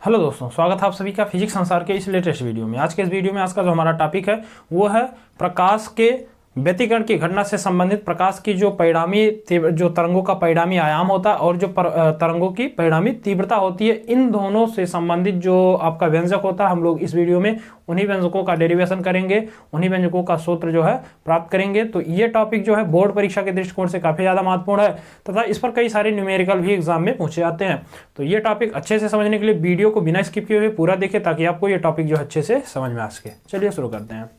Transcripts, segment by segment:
Hello दोस्तों, स्वागत है आप सभी का फिजिक्स संसार के इस लेटेस्ट वीडियो में। आज के इस वीडियो में आज का जो हमारा टॉपिक है वो है प्रकाश के व्यतिकरण की घटना से संबंधित प्रकाश की जो तरंगों का परिणामी आयाम होता है और जो तरंगों की परिणामी तीव्रता होती है, इन दोनों से संबंधित जो आपका व्यंजक होता है, हम लोग इस वीडियो में उन्हीं व्यंजकों का डेरिवेशन करेंगे, उन्हीं व्यंजकों का सूत्र जो है प्राप्त करेंगे। तो ये टॉपिक जो है बोर्ड परीक्षा के दृष्टिकोण से काफी ज्यादा महत्वपूर्ण है तथा इस पर कई सारे न्यूमेरिकल भी एग्जाम में पूछे जाते हैं। तो ये टॉपिक अच्छे से समझने के लिए वीडियो को बिना स्किप किए हुए पूरा देखें ताकि आपको ये टॉपिक जो अच्छे से समझ में आ सके। चलिए शुरू करते हैं।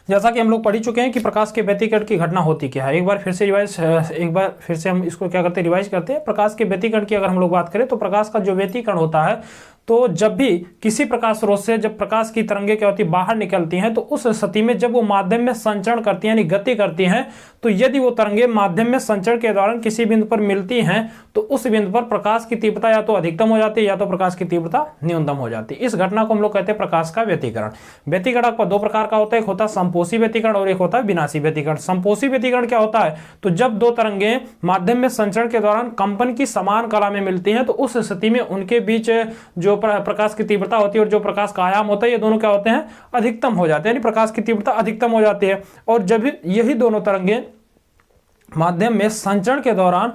जैसा कि हम लोग पढ़ ही चुके हैं कि प्रकाश के व्यतिकरण की घटना होती क्या है। एक बार फिर से हम इसको क्या करते हैं, रिवाइज करते हैं। प्रकाश के व्यतिकरण की अगर हम लोग बात करें तो प्रकाश का जो व्यतिकरण होता है, तो जब भी किसी प्रकाश स्रोत से जब प्रकाश की तरंगें क्या होती है बाहर निकलती हैं, तो उस स्थिति में जब वो माध्यम में संचरण करती हैं यानी गति करती हैं, तो यदि वो तरंगें माध्यम में संचरण के दौरान किसी बिंदु पर मिलती हैं तो उस बिंदु पर प्रकाश की तीव्रता या तो अधिकतम हो जाती है या तो प्रकाश की तीव्रता न्यूनतम हो जाती है। इस घटना को हम लोग कहते हैं प्रकाश का व्यतिकरण। व्यतिकरण आपका दो प्रकार का होता है, एक होता है संपोषी व्यतिकरण और एक होता है विनाशी व्यतिकरण। संपोषी व्यतिकरण क्या होता है, तो जब दो तरंगें माध्यम में संचरण के दौरान कंपन की समान कला में मिलती हैं तो उस स्थिति में उनके बीच जो प्रकाश की तीव्रता होती है और जो प्रकाश का आयाम होता है, ये दोनों क्या होते हैं, अधिकतम हो जाते हैं, यानी प्रकाश की तीव्रता अधिकतम हो जाती है। और जब यही दोनों तरंगें माध्यम में संचरण के दौरान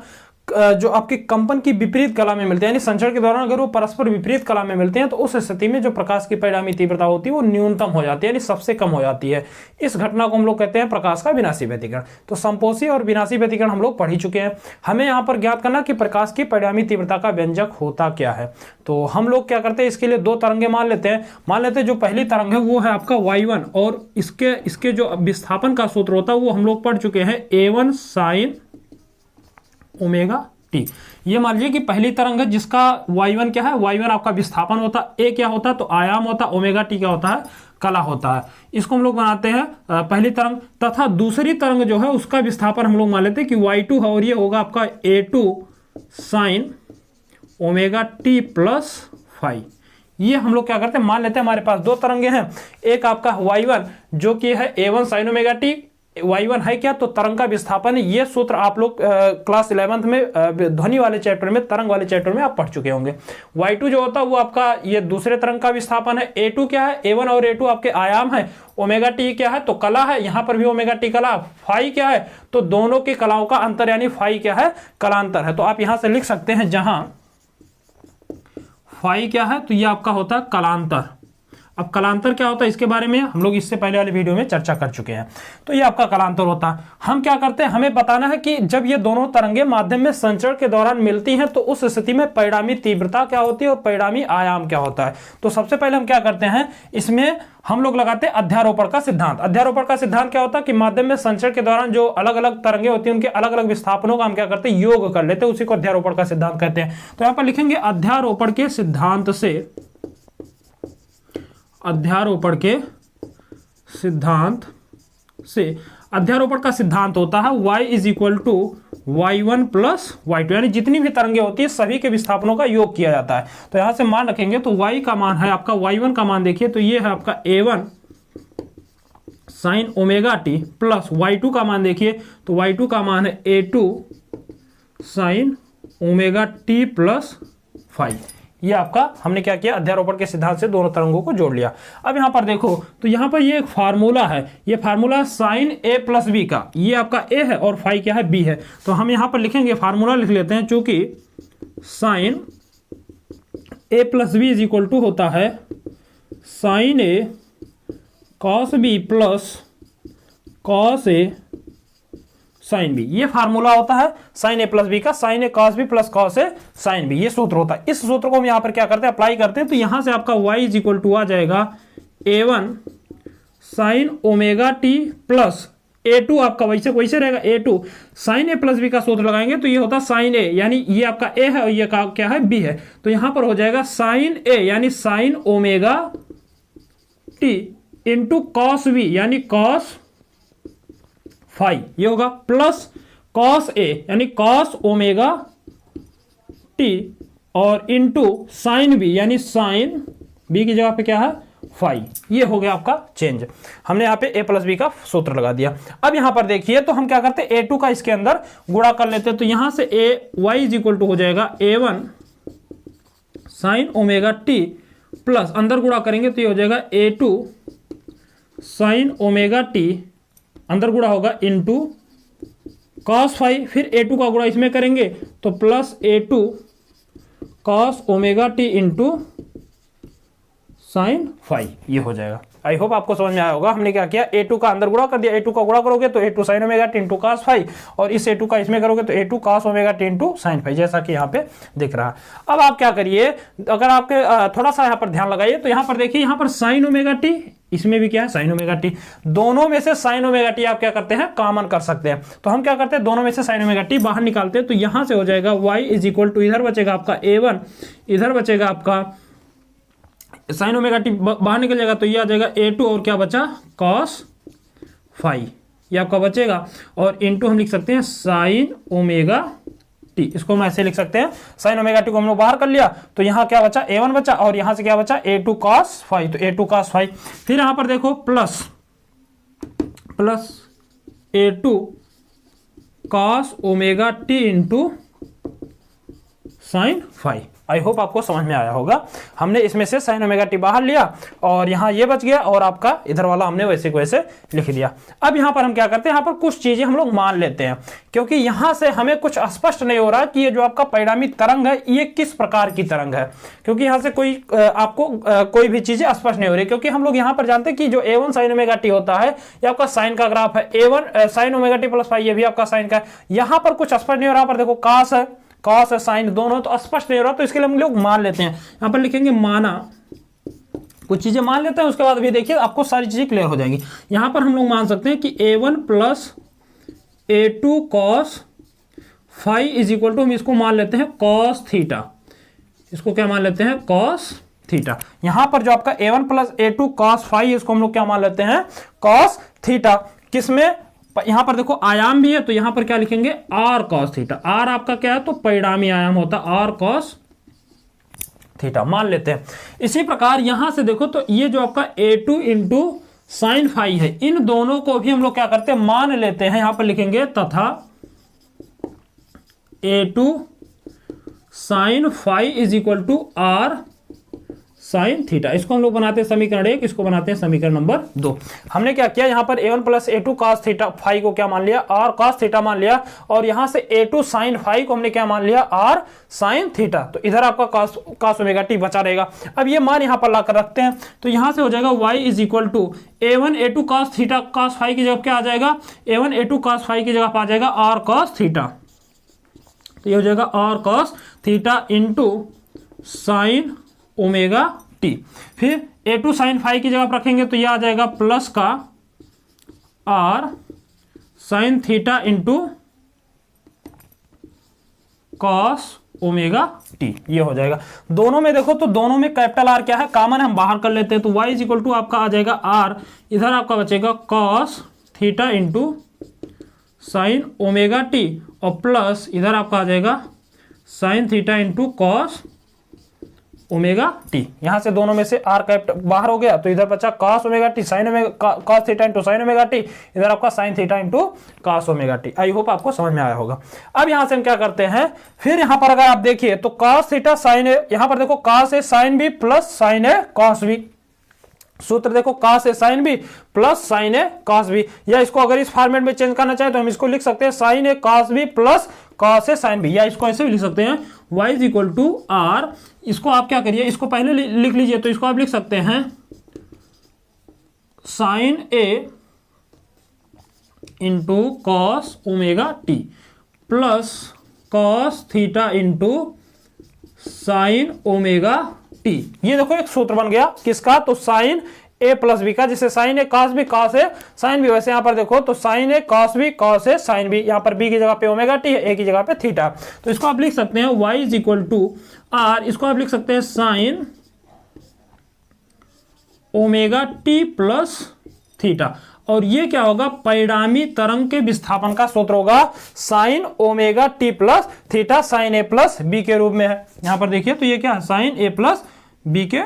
जो आपकी कंपन की विपरीत कला में मिलते हैं, यानी संचरण के दौरान अगर वो परस्पर विपरीत कला में मिलते हैं तो उस स्थिति में जो प्रकाश की परिणामी तीव्रता होती है वो न्यूनतम हो जाती है, यानी सबसे कम हो जाती है। इस घटना को हम लोग कहते हैं प्रकाश का विनाशी व्यतिकरण। तो संपोषी और विनाशी व्यतिकरण हम लोग पढ़ ही चुके हैं। हमें यहाँ पर ज्ञात करना कि प्रकाश की परिणामी तीव्रता का व्यंजक होता क्या है। तो हम लोग क्या करते हैं, इसके लिए दो तरंगें मान लेते हैं। जो पहली तरंग है वो है आपका y1 और इसके जो विस्थापन का सूत्र होता है वो हम लोग पढ़ चुके हैं, A1 sin ओमेगा टी। ये मान लीजिए कि पहली तरंग है जिसका y1 क्या है, y1 आपका विस्थापन होता है, a क्या होता है तो आयाम होता है, ओमेगा टी क्या होता है, कला होता है। इसको हम लोग बनाते हैं पहली तरंग। तथा दूसरी तरंग जो है उसका विस्थापन हम लोग मान लेते हैं कि y2 है और ये होगा आपका A2 sin omega T plus phi. ये हम लोग क्या करते हैं, मान लेते हैं हमारे पास दो तरंगे हैं, एक आपका y1 जो कि है A1 sin omega T, y1 है क्या तो तरंग का विस्थापन है। ये सूत्र आप लोग क्लास 11th में ध्वनि वाले चैप्टर में, तरंग वाले चैप्टर में आप पढ़ चुके होंगे। y2 जो होता है वो आपका ये दूसरे तरंग का विस्थापन है। A2 क्या है, A1 और A2 आपके आयाम है, ओमेगा टी क्या है तो कला है, यहां पर भी ओमेगा टी कला, फाई क्या है तो दोनों की कलाओं का अंतर यानी फाई क्या है, कलांतर है। तो आप यहां से लिख सकते हैं जहां फाई क्या है तो ये आपका होता है कलांतर। अब कलांतर क्या होता है इसके बारे में हम लोग इससे पहले वाले वीडियो में चर्चा कर चुके हैं। तो ये आपका कलांतर होता है। हम क्या करते हैं, हमें बताना है कि जब ये दोनों तरंगें माध्यम में संचरण के दौरान मिलती हैं तो उस स्थिति में परिणामी तीव्रता क्या होती है और परिणामी आयाम क्या होता है। तो सबसे पहले हम क्या करते हैं, इसमें हम लोग लगाते हैं अध्यारोपण का सिद्धांत। अध्यारोपण का सिद्धांत क्या होता है कि माध्यम में संचरण के दौरान जो अलग अलग तरंगें होती हैं उनके अलग अलग विस्थापनों का हम क्या करते हैं, योग कर लेते हैं, उसी को अध्यारोपण का सिद्धांत कहते हैं। तो यहां पर लिखेंगे अध्यारोपण के सिद्धांत से, अध्यारोपण के सिद्धांत से, अध्यारोपण का सिद्धांत होता है y is equal to y1 plus y2, यानी जितनी भी तरंगें होती है सभी के विस्थापनों का योग किया जाता है। तो यहां से मान रखेंगे तो y का मान है आपका, y1 का मान देखिए तो ये है आपका A1 sine omega T plus y2 का मान देखिए तो y2 का मान है A2 sine omega T plus five. ये आपका हमने क्या किया, अध्यारोपण के सिद्धांत से दोनों तरंगों को जोड़ लिया। अब यहां पर देखो तो यहां पर ये एक फार्मूला है, ये फार्मूला साइन ए प्लस बी का, ये आपका ए है और फाई क्या है, बी है। तो हम यहां पर लिखेंगे, फार्मूला लिख लेते हैं, चूंकि sine A plus b is equal to होता है sine a cos b plus cos a sine b. ये फार्मूला होता है साइन ए प्लस बी का, sine a cos b plus cos a sine b, ये सूत्र होता है। इस सूत्र को हम यहां पर क्या करते हैं, अप्लाई करते हैं। तो यहां से आपका y इज इक्वल टू आ जाएगा A1 sine omega T plus A2 आपका वैसे रहेगा, A2 साइन ए प्लस बी का सूत्र लगाएंगे तो ये होता है साइन ए, यानी ये आपका a है और ये क्या है, b है। तो यहां पर हो जाएगा साइन ए यानी sine omega t into cos b यानी कॉस फाई, ये होगा प्लस कॉस ए यानी कॉस ओमेगा टी और इंटू साइन बी यानी साइन बी की जगह पे क्या है, फाई। ये हो गया आपका चेंज। हमने यहाँ पे a प्लस बी का सूत्र लगा दिया। अब यहाँ पर देखिए तो हम क्या करते हैं, A2 का इसके अंदर गुणा कर लेते हैं। तो यहां से y इज इक्वल टू हो जाएगा A1 sine omega T plus अंदर गुणा करेंगे तो ये हो जाएगा A2 साइन ओमेगा टी, अंदर गुणा होगा इनटू कॉस फाई, फिर A2 का गुणा इसमें करेंगे तो plus A2 cos omega t into sine phi, ये हो जाएगा। आई होप आपको समझ में आया होगा। हमने क्या किया, A2 का अंदर गुणा कर दिया, A2 का गुणा करोगे तो A2 sine omega t into cos phi, और इस A2 का इसमें करोगे तो A2 cos omega t into sine phi, जैसा कि यहाँ पे दिख रहा है। अब आप क्या करिए, अगर आपके थोड़ा सा यहाँ पर ध्यान लगाइए तो यहाँ पर देखिए, यहाँ पर साइन ओमेगा टी, इसमें भी क्या है साइन ओमेगा टी, दोनों में से साइन ओमेगा टी आप क्या करते हैं, कॉमन कर सकते हैं। तो हम क्या करते हैं, दोनों में से साइन ओमेगा टी बाहर निकालते हैं, तो यहां से हो जाएगा y इज इक्वल टू, इधर बचेगा आपका A1, इधर बचेगा आपका साइन ओमेगा टी बाहर निकल जाएगा तो ये आ जाएगा A2, और क्या बचा कॉस फाई, ये आपका बचेगा, और इनटू हम लिख सकते हैं साइन ओमेगा टी, इसको हम ऐसे लिख सकते हैं। साइन ओमेगा टी को हम लोग बाहर कर लिया तो यहाँ क्या बचा, A1 बचा, और यहाँ से क्या बचा A2 cos फाई, तो A2 cos फाई, फिर यहाँ पर देखो plus A2 cos omega t into sine phi. I hope आपको समझ में आया होगा। हमने इसमें से साइन ओमेगा टी बाहर लिया और यहाँ ये बच गया, और आपका इधर वाला हमने वैसे को वैसे लिख दिया। अब यहाँ पर हम क्या करते हैं, यहाँ पर कुछ चीजें हम लोग मान लेते हैं, क्योंकि यहाँ से हमें कुछ स्पष्ट नहीं हो रहा कि ये जो आपका परिणामी तरंग है ये किस प्रकार की तरंग है, क्योंकि यहाँ से कोई आपको कोई भी चीजें स्पष्ट नहीं हो रही, क्योंकि हम लोग यहाँ पर जानते हैं कि जो A1 साइन ओमेगा टी होता है ये आपका साइन का ग्राफ है, A1 sine omega T plus phi, ये भी आपका साइन का है। यहाँ पर कुछ स्पष्ट नहीं हो रहा, पर देखो कॉस है, कॉस है, साइन दोनों तो स्पष्ट नहीं हो रहा, तो इसके लिए हम लोग मान लेते हैं। यहां पर लिखेंगे माना, कुछ चीजें मान लेते हैं, उसके बाद भी देखिए आपको सारी चीजें क्लियर हो जाएंगी। यहां पर हम लोग मान सकते हैं कि A1 plus A2 cos phi is equal to, हम इसको मान लेते हैं कॉस थीटा, इसको क्या मान लेते हैं कॉस थीटा। यहां पर जो आपका A1 plus A2 cos phi, इसको हम लोग क्या मान लेते हैं कॉस थीटा। किसमें, यहां पर देखो आयाम भी है, तो यहां पर क्या लिखेंगे आर कॉस थीटा, आर आपका क्या है तो परिणामी आयाम होता है, आर कॉस थीटा मान लेते हैं। इसी प्रकार यहां से देखो तो ये जो आपका A2 इंटू साइन फाई है, इन दोनों को भी हम लोग क्या करते हैं मान लेते हैं। यहां पर लिखेंगे तथा A2 sine phi is equal to r sine theta, इसको हम लोग बनाते हैं समीकरण 1, इसको बनाते हैं समीकरण नंबर 2। हमने क्या किया, यहाँ पर A1 plus A2 cos theta phi को क्या मान लिया, R cos थीटा मान लिया, और यहाँ से A2 साइन फाई को हमने क्या मान लिया, R साइन थीटा। तो इधर आपका cos ओमेगा टी बचा रहेगा। अब ये मान यहाँ पर लाकर रखते हैं, तो यहाँ से हो जाएगा y is equal to A1 A2 cos theta cos phi की जगह क्या आ जाएगा, A1 A2 cos फाई की जगह आ जाएगा R cos थीटा, तो ये हो जाएगा R cos theta into sine omega T. फिर A2 साइन फाई की जगह पर रखेंगे तो यह आ जाएगा प्लस का R sine theta into cos omega T, ये हो जाएगा। दोनों में देखो तो दोनों में कैपिटल R क्या है, कॉमन हम बाहर कर लेते हैं, तो y इज इक्वल टू आपका आ जाएगा R, इधर आपका बचेगा cos theta into sine omega t, और प्लस इधर आपका आ जाएगा sine theta into cos omega T. यहां से दोनों में से आर कैपिटल बाहर हो गया, तो इधर बचा cos omega T sine omega cos theta into sine omega T, इधर आपका sine theta into cos omega T. आई होप आपको समझ में आया होगा। अब यहां से हम क्या करते हैं, फिर यहां पर अगर आप देखिए तो कॉस थीटा साइन है, यहां पर देखो कॉस है साइन बी प्लस साइन है कॉस बी, सूत्र देखो cos है साइन बी प्लस साइन है cos बी, या इसको अगर इस फॉर्मेट में चेंज करना चाहे तो हम इसको लिख सकते हैं साइन है cos बी प्लस cos है साइन बी, या इसको ऐसे भी लिख सकते हैं y is equal to r. इसको आप क्या करिए, इसको पहले लिख लीजिए, तो इसको आप लिख सकते हैं sine A into cos omega T plus cos theta into sine omega T. ये देखो एक सूत्र बन गया किसका, तो साइन ए प्लस बी का, जिसे sign a cos B cos a sine B, वैसे यहां पर देखो तो sign a cos B cos a sine B, यहां पर बी की जगह पे ओमेगा टी है, ए की जगह पे थीटा, तो इसको आप लिख सकते हैं y is equal to r, इसको आप लिख सकते हैं sine omega T plus theta, और ये क्या होगा, परिणामी तरंग के विस्थापन का सूत्र होगा sine omega T plus theta sine ए प्लस बी के रूप में है। यहां पर देखिए तो ये क्या है, साइन ए प्लस बी के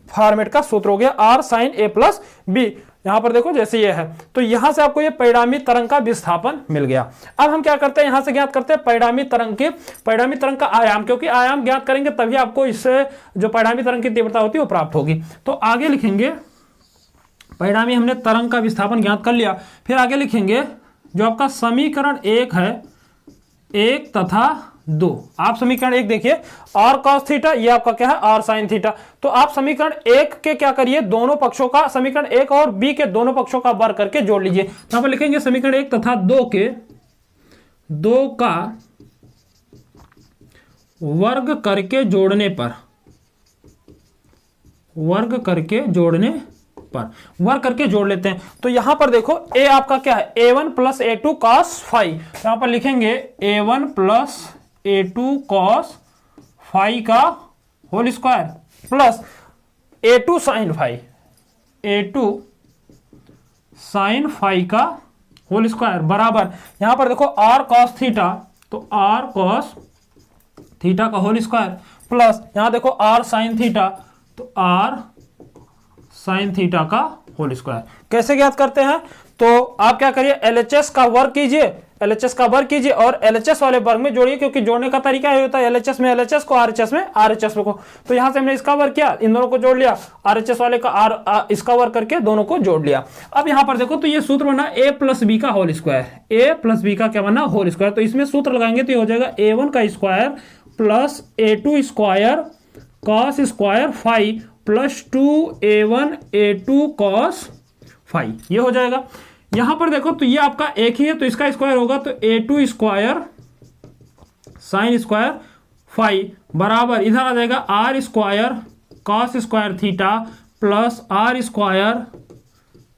फॉर्मेट का सूत्र हो गया, आर साइन ए प्लस बी। यहां पर देखो जैसे ये है, तो यहां से आपको ये परिणामी तरंग का विस्थापन मिल गया। अब हम क्या करते हैं, यहां से ज्ञात करते हैं परिणामी तरंग का आयाम, क्योंकि आयाम ज्ञात करेंगे तभी आपको इससे जो परिणामी तरंग की तीव्रता होती है वो प्राप्त होगी। तो आगे लिखेंगे परिणामी, हमने तरंग का विस्थापन ज्ञात कर लिया, फिर आगे लिखेंगे जो आपका समीकरण 1 है, 1 तथा 2। आप समीकरण 1 देखिए, r cos थीटा, ये आपका क्या है r sin थीटा। तो आप समीकरण 1 के क्या करिए, दोनों पक्षों का, समीकरण 1 और b के दोनों पक्षों का वर्ग करके जोड़ लीजिए। यहां पर लिखेंगे समीकरण 1 तथा 2 का वर्ग करके जोड़ने पर, वर्ग करके जोड़ लेते हैं। तो यहां पर देखो a आपका क्या है, a1 plus a2 cos phi, यहां पर लिखेंगे a1 plus a2 cos phi का whole square plus a2 sine phi, a2 sine phi का होल स्क्वायर बराबर, यहां पर देखो r cos थीटा, तो r cos थीटा का होल स्क्वायर प्लस यहां देखो r साइन थीटा, तो r साइन थीटा का होल स्क्वायर। कैसे ज्ञात करते हैं, तो आप क्या करिए, LHS का वर्ग कीजिए और LHS वाले वर्ग में जोड़िए, क्योंकि जोड़ने का तरीका ये होता है LHS में LHS को, RHS में RHS को। तो यहां से हमने इसका वर्ग किया, इन दोनों को जोड़ लिया, RHS वाले का इसका वर्ग करके दोनों को जोड़ लिया। अब यहां पर देखो तो ये सूत्र बना a प्लस बी का whole square, a plus b का क्या बना, होल स्क्वायर। तो इसमें सूत्र लगाएंगे तो ये हो जाएगा a1 का square plus a2 square cos square phi plus 2a1 a2 cos phi, ये हो जाएगा। यहां पर देखो तो ये आपका एक ही है, तो इसका स्क्वायर होगा, तो a2 square sine square phi बराबर इधर आ जाएगा r square cos square theta plus r square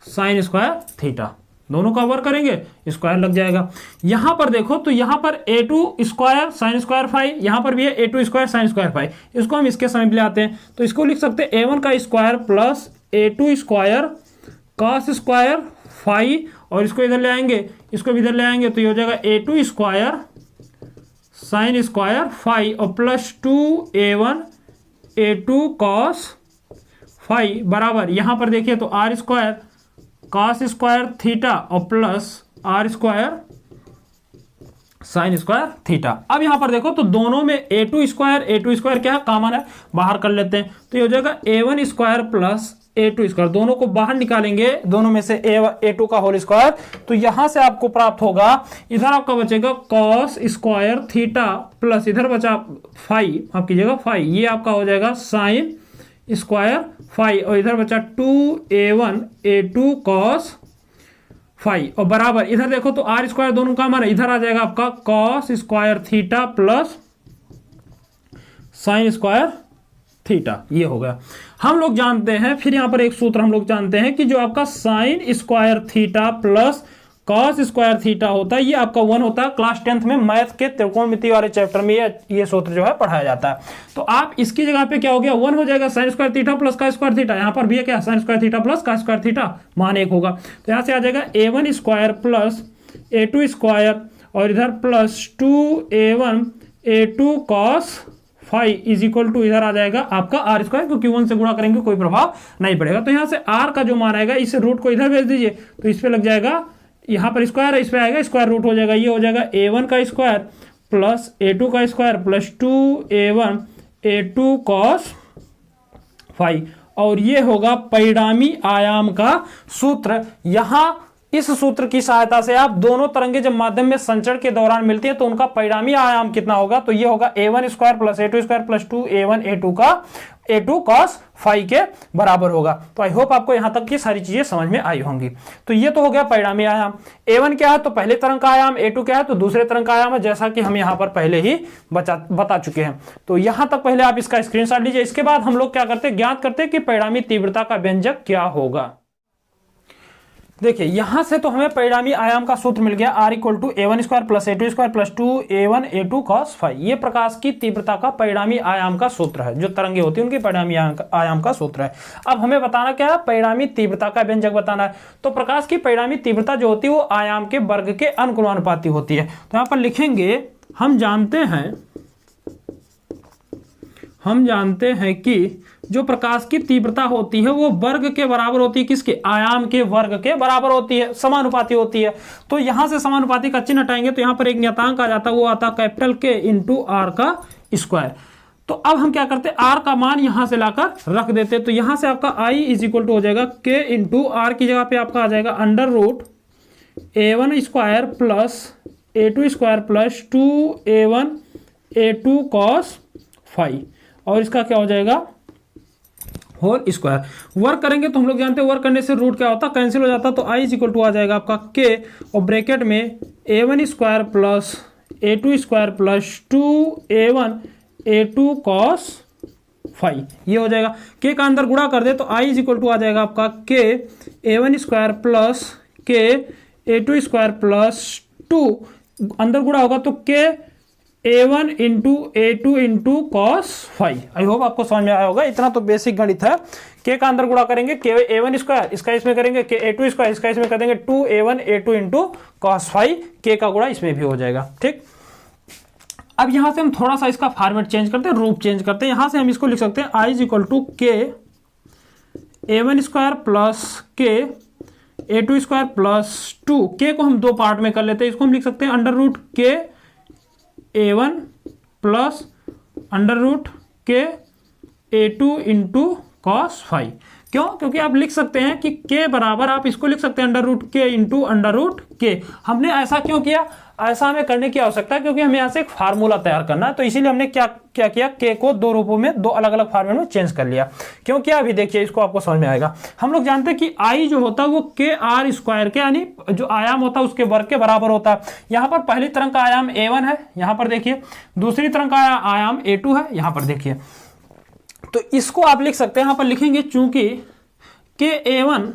sine square theta, दोनों का वर्ग करेंगे स्क्वायर लग जाएगा। यहां पर देखो तो यहां पर a2 square sine square phi, यहां पर भी है a2 square sine square phi, इसको हम इसके समय ले आते हैं, तो इसको लिख सकते हैं a1 का square plus a2 square cos square phi, और इसको इधर ले आएंगे, इसको भी इधर ले आएंगे, तो ये हो जाएगा a2 square sine square phi और plus 2a1 a2 cos phi बराबर, यहां पर देखिए तो r square cos square theta और plus r square sine square theta. अब यहां पर देखो तो दोनों में a2 स्क्वायर क्या है, कॉमन है, बाहर कर लेते हैं, तो ये हो जाएगा a1 square plus a2 square, दोनों को बाहर निकालेंगे, दोनों में से a2 का होल स्क्वायर, तो यहां से आपको प्राप्त होगा, इधर आपका बचेगा cos स्क्वायर थीटा प्लस इधर बचा फाई, आप कीजिएगा फाई, ये आपका हो जाएगा साइन स्क्वायर फाई और इधर बचा 2a1 a2 cos फाई और बराबर इधर देखो तो r स्क्वायर दोनों का हमारा इधर आ जाएगा आपका cos square theta plus sign square theta, ये हो गया। हम लोग जानते हैं, फिर यहां पर एक सूत्र हम लोग जानते हैं कि जो आपका sign square theta plus cos square theta होता है, ये आपका 1 होता है। क्लास 10th में मैथ के त्रिकोणमिति वाले चैप्टर में ये सूत्र जो है पढ़ाया जाता है। तो आप इसकी जगह पे क्या हो गया, 1 हो जाएगा साइन स्क्वायर थीटा प्लस का स्क्वायर थीटा, यहाँ पर भी है क्या, साइन स्क्वायर थीटा प्लस का स्क्वायर थीटा मान 1 होगा, तो यहाँ से आ जाएगा a1 square plus a2 square और इधर plus 2a1 a2 cos phi is equal to इधर आ जाएगा आपका r स्क्वायर, क्योंकि 1 से गुणा करेंगे कोई प्रभाव नहीं पड़ेगा। तो यहाँ से r का जो मान आएगा, इस रूट को इधर भेज दीजिए, तो इस पे लग जाएगा, यहाँ पर स्क्वायर है, इस पे आएगा स्क्वायर रूट हो जाएगा, ये हो जाएगा a1 का स्क्वायर प्लस a2 का square plus 2a1 a2 cos phi, और ये होगा परिणामी आयाम का सूत्र। यहाँ इस सूत्र की सहायता से आप दोनों तरंगे जब माध्यम में संचरण के दौरान मिलती है तो उनका परिणामी आयाम कितना होगा, तो ये होगा a1 square plus a2 square plus 2a1 a2 का a2 cos फाई के बराबर होगा। तो आई होप आपको यहां तक की सारी चीजें समझ में आई होंगी। तो ये तो हो गया परिणामी आयाम। a1 क्या है, तो पहले तरंग का आयाम, a2 क्या है, तो दूसरे तरंग का आयाम है, जैसा कि हम यहां पर पहले ही बता चुके हैं। तो यहां तक पहले आप इसका स्क्रीनशॉट लीजिए। इसके बाद हम लोग क्या करते हैं, ज्ञात करते हैं कि परिणामी तीव्रता का व्यंजक क्या होगा। देखिए यहां से तो हमें परिणामी आयाम का सूत्र मिल गया, r equal to a1 square plus a2 square plus 2a1 a2 cos phi. ये प्रकाश की तीव्रता का परिणामी आयाम का सूत्र है, जो तरंगे होती है उनकी परिणामी आयाम का सूत्र है। अब हमें बताना क्या है, परिणामी तीव्रता का व्यंजक बताना है। तो प्रकाश की परिणामी तीव्रता जो होती है वो आयाम के वर्ग के अनुक्रमानुपाती होती है। तो यहां पर लिखेंगे, हम जानते हैं हम जानते हैं कि जो प्रकाश की तीव्रता होती है वो वर्ग के बराबर होती है, किसके? आयाम के वर्ग के बराबर होती है, समानुपाती होती है। तो यहां से समानुपाती का चिन्ह हटाएंगे तो यहां पर एक नियतांक आ जाता है, वो आता है कैपिटल K इंटू आर का स्क्वायर। तो अब हम क्या करते हैं, आर का मान यहां से लाकर रख देते हैं। तो यहां से आपका I इज इक्वल टू हो जाएगा K इंटू आर की जगह पे आपका आ जाएगा under root A1 square plus A2 square plus 2A1 A2 cos five, और इसका क्या हो जाएगा होल स्क्वायर। वर्क करेंगे तो हम लोग जानते हैं वर्क करने से रूट क्या होता है, कैंसिल हो जाता है। तो I इज इक्वल टू आ जाएगा आपका K और ब्रैकेट में A1 square plus A2 square plus 2A1 A2 cos five, ये हो जाएगा। K का अंदर गुणा कर दे तो I इज इक्वल टू आ जाएगा आपका K A1 square plus K A2 square plus 2, अंदर गुणा होगा तो K A1 into A2 into cos five. आई होप आपको समझ में आया होगा, इतना तो बेसिक गणित है। K का अंदर गुणा करेंगे K A1 स्क्वायर, इसका इसमें करेंगे K A2 स्क्वायर, इसका इसमें करेंगे 2A1 A2 into cos five, K का गुणा इसमें भी हो जाएगा। ठीक, अब यहां से हम थोड़ा सा इसका फॉर्मेट चेंज करते हैं, रूप चेंज करते हैं। यहां से हम इसको लिख सकते हैं I is equal to K A1 square plus K A2 square plus 2, K को हम दो पार्ट में कर लेते हैं, इसको हम लिख सकते हैं under root K A1 plus under root K A2 into cos five. क्यों? क्योंकि आप लिख सकते हैं कि K बराबर आप इसको लिख सकते हैं under root K into under root K। हमने ऐसा क्यों किया? ऐसा हमें करने की आवश्यकता है क्योंकि हमें यहाँ से एक फार्मूला तैयार करना है, तो इसीलिए हमने क्या किया, K को दो रूपों में, दो अलग अलग फार्मूले में चेंज कर लिया। क्यों किया अभी देखिए, इसको आपको समझ में आएगा। हम लोग जानते हैं कि I जो होता है वो K R स्क्वायर के, यानी जो आयाम होता है उसके वर्ग के बराबर होता है। यहाँ पर पहली तरंग का आयाम A1 है, यहाँ पर देखिए, दूसरी तरंग का आयाम A2 है, यहाँ पर देखिए। तो इसको आप लिख सकते हैं, यहाँ पर लिखेंगे चूंकि K A1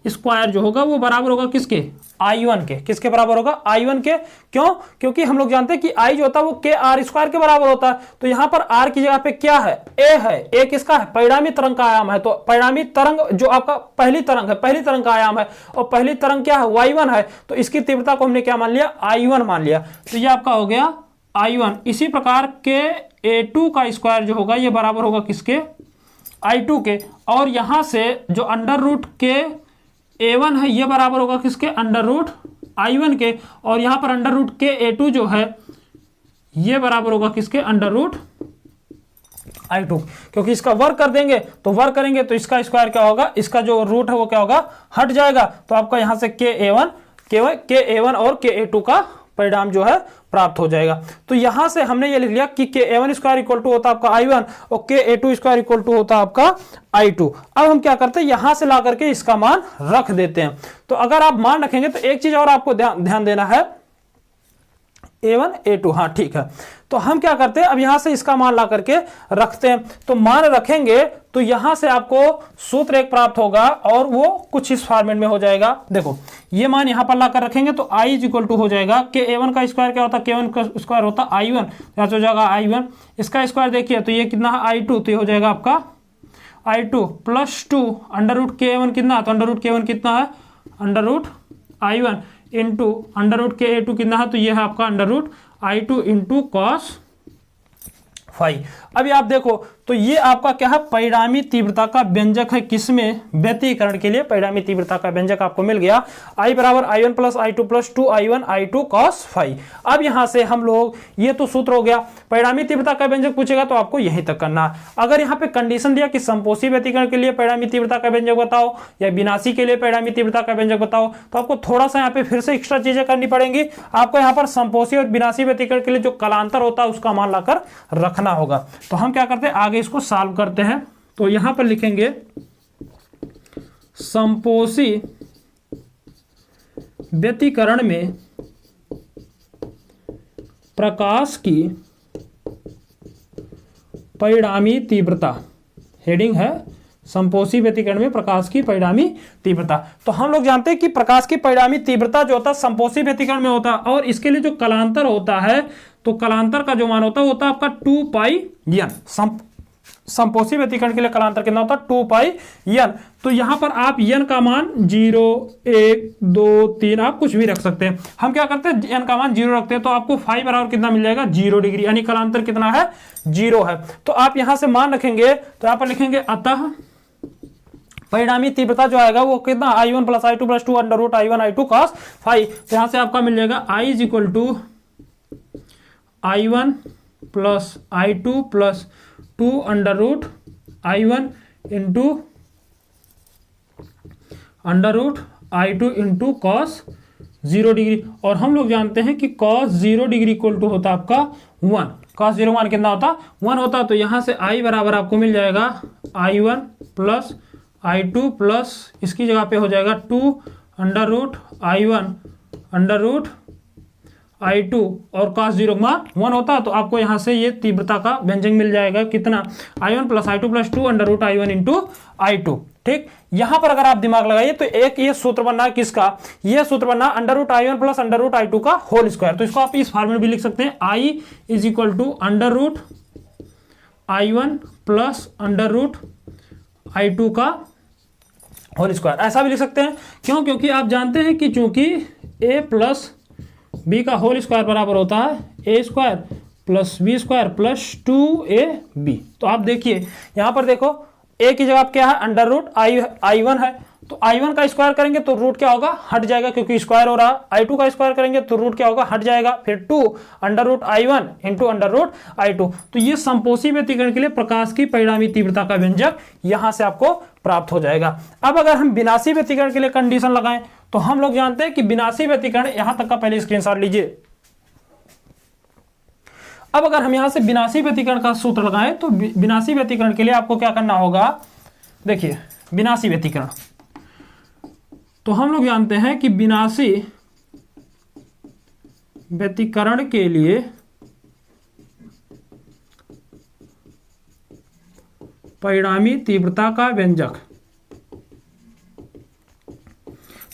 स्क्वायर जो होगा वो बराबर होगा किसके? I1 के। किसके बराबर होगा? I1 के। क्यों? क्योंकि हम लोग जानते हैं कि I जो होता है वो K R स्क्वायर के बराबर होता है। तो यहां पर R की जगह पे क्या है? A है। A किसका है? परिणामी तरंग का आयाम है। तो परिणामी तरंग जो आपका पहली तरंग है, पहली तरंग का आयाम है, और पहली तरंग क्या है? Y1 है। तो इसकी तीव्रता को हमने क्या मान लिया? I1 मान लिया। तो ये आपका हो गया I1। इसी प्रकार K A2 का स्क्वायर जो होगा ये बराबर होगा किसके? I2 के। और यहां से जो अंडर रूट K A1 है ये बराबर होगा किसके? अंडर रूट I1 के। और यहां पर अंडर रूट K A2 जो है ये बराबर होगा किसके? Under root I2। क्योंकि इसका वर्क कर देंगे तो वर्क करेंगे तो इसका स्क्वायर क्या होगा? इसका जो रूट है वो क्या होगा? हट जाएगा। तो आपका यहां से K A1 और K A2 का परिणाम जो है प्राप्त हो जाएगा। तो यहां से हमने ये लिख लिया कि K A1 square equal to होता है आपका I1 और K A2 square equal to होता है आपका I2। अब हम क्या करते हैं, यहां से ला करके इसका मान रख देते हैं। तो अगर आप मान रखेंगे तो एक चीज और आपको ध्यान देना है, A1 A2, हाँ ठीक है। तो हम क्या करते हैं, अब यहां से इसका मान ला करके रखते हैं। तो मान रखेंगे तो यहां से आपको सूत्र एक प्राप्त होगा और वो कुछ इस फॉर्मेट में हो जाएगा। देखो ये मान यहां पर लाकर रखेंगे तो I इज इक्वल टू हो जाएगा कि A1 का स्क्वायर क्या होता है? K1 का स्क्वायर होता है I1, यहाँ से हो जाएगा I1। इसका स्क्वायर देखिए तो ये कितना है? I2। तो ये हो जाएगा आपका I2 plus 2 under root K1 कितना है? तो अंडर रूट K1 कितना है? Under root I1 into under root K A2 कितना है? तो ये है आपका under root I2 into cos five. अभी आप देखो तो ये आपका क्या है? परिणामी तीव्रता का व्यंजक है। किसमें? व्यतिकरण के लिए परिणामी तीव्रता का व्यंजक आपको मिल गया। I बराबर I1 plus I2 plus 2I1 I2 cos five. अब यहां से हम लोग, ये तो सूत्र हो गया। परिणामी तीव्रता का व्यंजक पूछेगा तो आपको यहीं तक करना है। अगर यहाँ पे कंडीशन दिया कि संपोषी व्यतिकरण के लिए परिणामी तीव्रता का व्यंजक बताओ या विनाशी के लिए परिणामी तीव्रता का व्यंजक बताओ, तो आपको थोड़ा सा यहाँ पे फिर से एक्स्ट्रा चीजें करनी पड़ेंगी। आपको यहाँ पर संपोषी और विनाशी व्यतिकरण के लिए जो कलांतर होता है उसका मान लाकर रखना होगा। तो हम क्या करते हैं, आगे इसको सॉल्व करते हैं। तो यहां पर लिखेंगे संपोषी व्यतिकरण में प्रकाश की परिणामी तीव्रता, हेडिंग है संपोषी व्यतिकरण में प्रकाश की परिणामी तीव्रता। तो हम लोग जानते हैं कि प्रकाश की परिणामी तीव्रता जो होता है संपोषी व्यतिकरण में होता है, और इसके लिए जो कलांतर होता है तो कलांतर का जो मान होता है वो होता है आपका 2πn। समपोषी व्यतिकरण के लिए कालांतर कितना होता है 2 पाई n। तो यहां पर आप n का मान 0, 1, 2, 3 आप कुछ भी रख सकते हैं। हम क्या करते हैं n का मान 0 रखते हैं, तो आपको फाई बराबर कितना मिल जाएगा 0 डिग्री, यानी कालांतर कितना है 0 है। तो आप यहां से मान रखेंगे तो यहां पर लिखेंगे अतः परिणामी तीव्रता जो आएगा वो कितना I1 plus I2 plus 2 under root I1 I2 cos phi. तो यहां से आपका मिल जाएगा I is equal to I1 plus I2 plus 2 under root I1 into under root I2 into cos 0 degree. और हम लोग जानते हैं कि कॉस 0 डिग्री इक्वल टू होता है आपका 1। कॉस 0 मान कितना होता 1 होता। तो यहां से I बराबर आपको मिल जाएगा I1 प्लस I2 प्लस इसकी जगह पे हो जाएगा 2 under root I1 under root I2 और cos 0 मान 1 होता है। तो आपको यहाँ से ये तीव्रता का व्यंजक मिल जाएगा कितना I1 plus I2 plus 2 under root I1 into I2। ठीक, यहां पर अगर आप दिमाग लगाइए तो एक ये सूत्र बनना किसका, ये सूत्र बनना under root I1 plus under root I2 का होल स्क्वायर। तो इसको आप इस फॉर्मूले में भी लिख सकते हैं I is equal to under root I1 plus under root I2 का होल स्क्वायर। ऐसा भी लिख सकते हैं, क्यों, क्योंकि आप जानते हैं कि चूंकि a प्लस बी का होल स्क्वायर बराबर होता है a square plus b square plus 2ab। तो आप देखिए यहां पर देखो a की जगह क्या है अंडर रूट I1 है, तो I1 का स्क्वायर करेंगे तो रूट क्या होगा हट जाएगा क्योंकि स्क्वायर हो रहा। I2 का स्क्वायर करेंगे तो रूट क्या होगा हट जाएगा, फिर 2 under root I1 into under root I2। तो ये समपोषी व्यतिकरण के लिए प्रकाश की परिणामी तीव्रता का व्यंजक यहां से आपको प्राप्त हो जाएगा। अब अगर हम विनाशी व्यतिकरण के लिए कंडीशन लगाएं तो हम लोग जानते हैं कि विनाशी व्यतिकरण यहां तक का पहले स्क्रीनशॉट लीजिए। अब अगर हम यहां से विनाशी व्यतिकरण का सूत्र लगाएं तो विनाशी व्यतिकरण के लिए आपको क्या करना होगा, देखिए विनाशी व्यतिकरण, तो हम लोग जानते हैं कि विनाशी व्यतिकरण के लिए परिणामी तीव्रता का व्यंजक,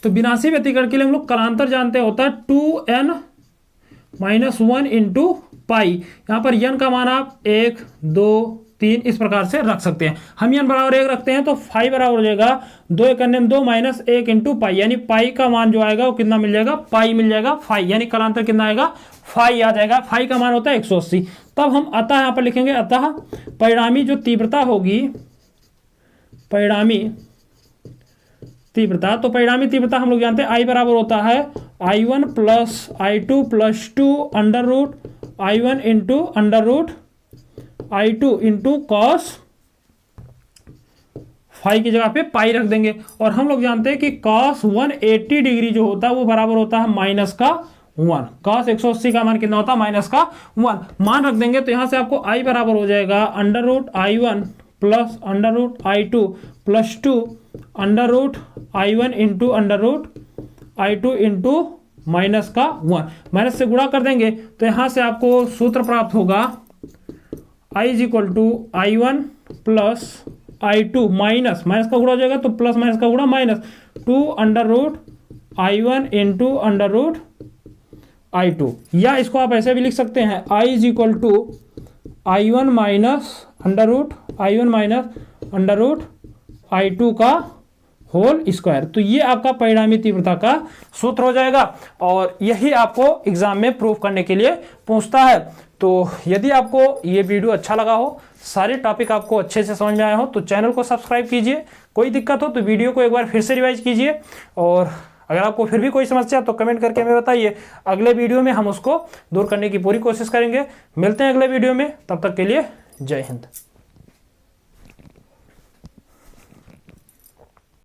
तो विनाशी व्यतिकरण के लिए हम लोग कालांतर जानते होता है 2n माइनस 1 इंटू पाई। यहां पर n का मान आप 1, 2, 3 इस प्रकार से रख सकते हैं। हम n बराबर 1 रखते हैं तो फाई बराबर हो जाएगा 2 1 2 माइनस 1 इंटू पाई, यानी पाई का मान जो आएगा वो कितना मिल जाएगा पाई मिल जाएगा फाई, यानी कालांतर कितना आएगा फाई आ जाएगा। फाई का मान होता है 180। तब हम अतः यहां पर लिखेंगे अतः परिणामी जो तीव्रता होगी, परिणामी तीव्रता, तो परिणामी तीव्रता हम लोग जानते हैं I बराबर होता है I1 plus I2 plus 2 under root I1 into under root I2 into cos phi की जगह पे पाई रख देंगे। और हम लोग जानते हैं कि कॉस 180 डिग्री जो होता है वो बराबर होता है माइनस का 1। कॉस 180 का मान कितना होता है माइनस का 1 मान रख देंगे। तो यहां से आपको I बराबर हो जाएगा under root I1 plus under root I2 plus 2 under root I1 into under root I2 into minus का 1। माइनस से गुणा कर देंगे तो यहां से आपको सूत्र प्राप्त होगा I is equal to I1 plus I2 minus minus का गुणा हो जाएगा तो प्लस माइनस का गुणा minus 2 under root I1 into under root I2। या इसको आप ऐसे भी लिख सकते हैं I is equal to I1 minus under root I1 minus under root I2 का होल स्क्वायर। तो ये आपका परिणामी तीव्रता का सूत्र हो जाएगा और यही आपको एग्जाम में प्रूफ करने के लिए पूछता है। तो यदि आपको ये वीडियो अच्छा लगा हो, सारे टॉपिक आपको अच्छे से समझ में आए हो, तो चैनल को सब्सक्राइब कीजिए। कोई दिक्कत हो तो वीडियो को एक बार फिर से रिवाइज कीजिए और अगर आपको फिर भी कोई समस्या तो कमेंट करके हमें बताइए। अगले वीडियो में हम उसको दूर करने की पूरी कोशिश करेंगे। मिलते हैं अगले वीडियो में, तब तक के लिए जय हिंद।